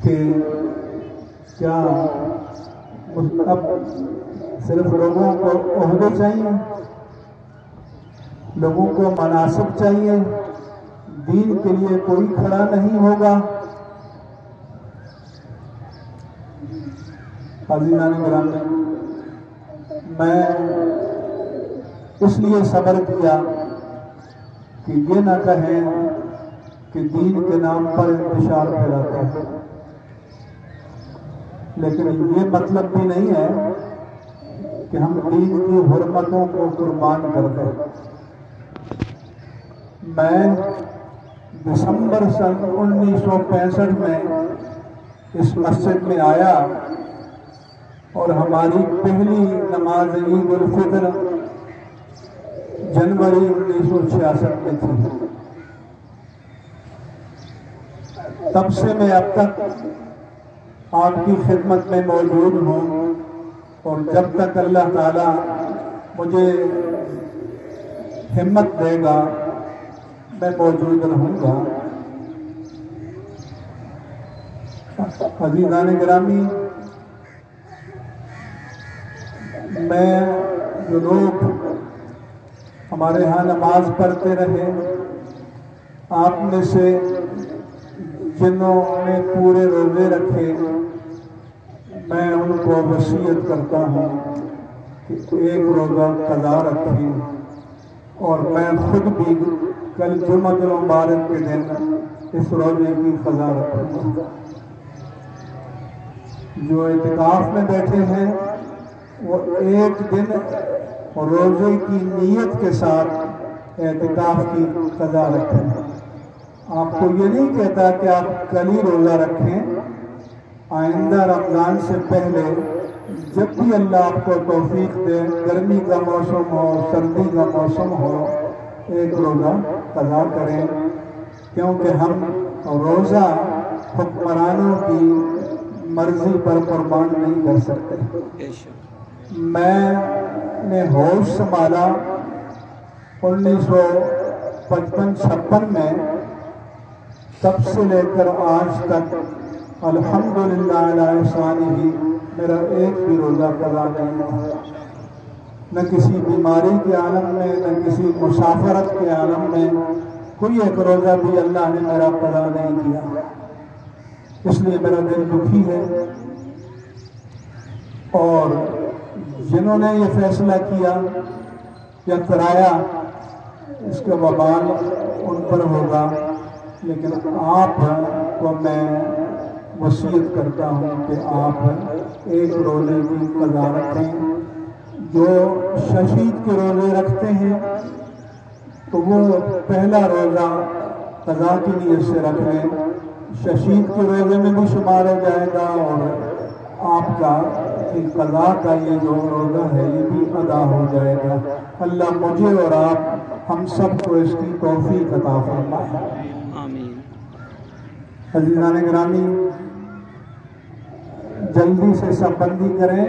कि क्या अब सिर्फ लोगों को ओहदे चाहिए, लोगों को मनासिब चाहिए, दीन के लिए कोई खड़ा नहीं होगा। अज़ीज़ान गिरामी, मैं इसलिए सब्र किया कि ये ना कहें कि दीन के नाम पर इंतशार फैलाते हैं, लेकिन ये मतलब भी नहीं है कि हम दीन की हुर्मतों को कुर्बान कर दें। मैं दिसंबर सन 1965 में इस मस्जिद में आया और हमारी पहली नमाज ईद उल फितर जनवरी 1966 में थी। तब से मैं अब तक आपकी खिदमत में मौजूद हूँ और जब तक अल्लाह ताला मुझे हिम्मत देगा मैं मौजूद रहूँगा। अज़ीज़ान गिरामी, मैं जो लोग हमारे यहाँ नमाज पढ़ते रहे, आप में से जिन्होंने पूरे रोज़े रखे, मैं उनको वसीयत करता हूँ कि एक रोज़ा क़ज़ा रखें। और मैं खुद भी कल जुम्मतुल मुबारक के दिन इस रोज़े की क़ज़ा रखूँगा। जो इतिकाफ़ में बैठे हैं वो एक दिन रोज़े की नीयत के साथ इतिकाफ़ की क़ज़ा रखें। आपको ये नहीं कहता कि आप कल ही रोज़ा रखें, आइंदा रमज़ान से पहले जब भी अल्लाह आपको तौफीक दे, गर्मी का मौसम हो, सर्दी का मौसम हो, एक रोज़ा क़ज़ा करें, क्योंकि हम रोज़ा हुक्मरानों की मर्जी पर कुर्बान नहीं कर सकते। मैंने होश संभाला 1955-56 में, तब से लेकर आज तक अल्हम्दुलिल्लाह अला ihसानिही मेरा एक भी रोज़ा क़ज़ा नहीं हुआ। न किसी बीमारी के आलम में, न किसी मुसाफरत के आलम में कोई एक रोज़ा भी अल्लाह ने मेरा क़ज़ा नहीं किया। इसलिए मेरा दिल दुखी है। और जिन्होंने ये फैसला किया या कराया, इसका वबाल उन पर होगा, लेकिन आप को मैं वसीयत करता हूँ कि आप एक रोज़े की क़ज़ा रखें। जो शहीद के रोज़े रखते हैं तो वो पहला रोज़ा क़ज़ा की नीयत से रख लें, शहीद के रोज़े में भी शुमार हो जाएगा और आपका क़ज़ा का ये जो रोज़ा है ये भी अदा हो जाएगा। अल्लाह मुझे और आप हम सब को इसकी तौफीक अता फरमाए। आमीन। अज़ीज़ान गिरामी, जल्दी से सब बंदी करें।